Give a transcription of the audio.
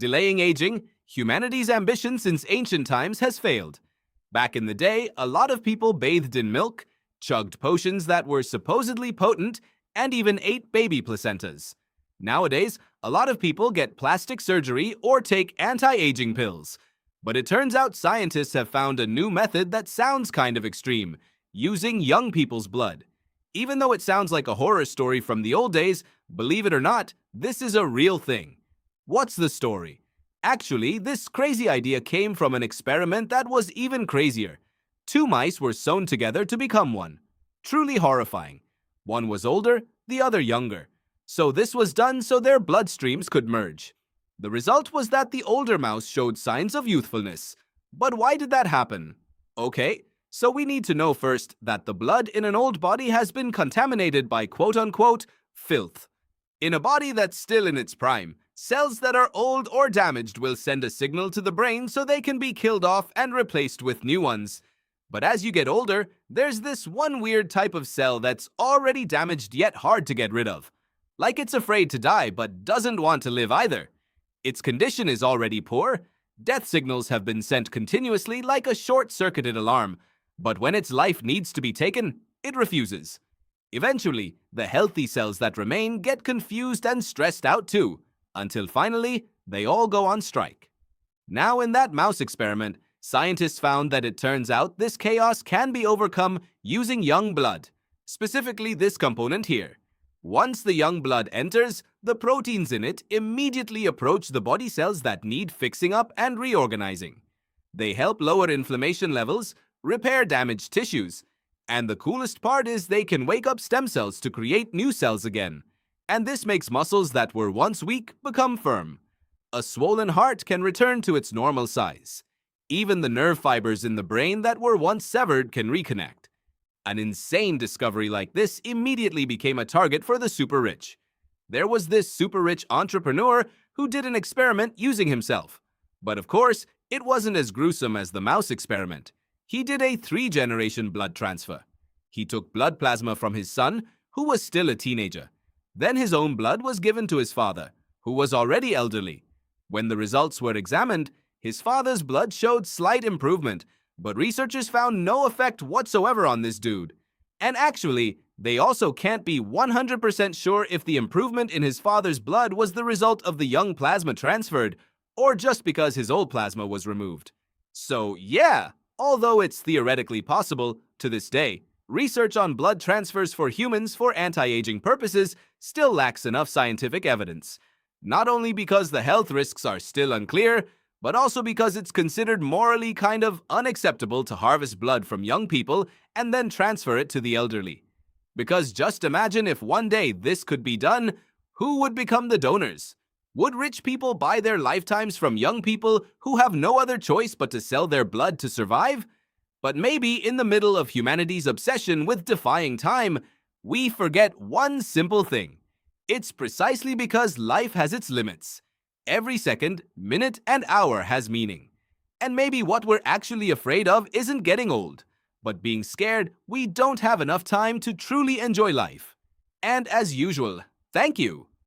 Delaying aging, humanity's ambition since ancient times has failed. Back in the day, a lot of people bathed in milk, chugged potions that were supposedly potent, and even ate baby placentas. Nowadays, a lot of people get plastic surgery or take anti-aging pills. But it turns out scientists have found a new method that sounds kind of extreme, using young people's blood. Even though it sounds like a horror story from the old days, believe it or not, this is a real thing. What's the story? Actually, this crazy idea came from an experiment that was even crazier. 2 mice were sewn together to become one. Truly horrifying. One was older, the other younger. So this was done so their bloodstreams could merge. The result was that the older mouse showed signs of youthfulness. But why did that happen? Okay, so we need to know first that the blood in an old body has been contaminated by quote-unquote filth. In a body that's still in its prime, cells that are old or damaged will send a signal to the brain so they can be killed off and replaced with new ones. But as you get older, there's this one weird type of cell that's already damaged yet hard to get rid of. Like it's afraid to die but doesn't want to live either. Its condition is already poor. Death signals have been sent continuously like a short-circuited alarm, but when its life needs to be taken, it refuses. Eventually, the healthy cells that remain get confused and stressed out too, until finally, they all go on strike. Now in that mouse experiment, scientists found that it turns out this chaos can be overcome using young blood, specifically this component here. Once the young blood enters, the proteins in it immediately approach the body cells that need fixing up and reorganizing. They help lower inflammation levels, repair damaged tissues, and the coolest part is they can wake up stem cells to create new cells again. And this makes muscles that were once weak become firm. A swollen heart can return to its normal size. Even the nerve fibers in the brain that were once severed can reconnect. An insane discovery like this immediately became a target for the super rich. There was this super rich entrepreneur who did an experiment using himself. But of course, it wasn't as gruesome as the mouse experiment. He did a 3-generation blood transfer. He took blood plasma from his son, who was still a teenager. Then his own blood was given to his father, who was already elderly. When the results were examined, his father's blood showed slight improvement, but researchers found no effect whatsoever on this dude. And actually, they also can't be 100% sure if the improvement in his father's blood was the result of the young plasma transferred, or just because his old plasma was removed. So yeah, although it's theoretically possible, to this day, research on blood transfers for humans for anti-aging purposes still lacks enough scientific evidence. Not only because the health risks are still unclear, but also because it's considered morally kind of unacceptable to harvest blood from young people and then transfer it to the elderly. Because just imagine if one day this could be done, who would become the donors? Would rich people buy their lifetimes from young people who have no other choice but to sell their blood to survive? But maybe in the middle of humanity's obsession with defying time, we forget one simple thing. It's precisely because life has its limits. Every second, minute, and hour has meaning. And maybe what we're actually afraid of isn't getting old, but being scared we don't have enough time to truly enjoy life. And as usual, thank you.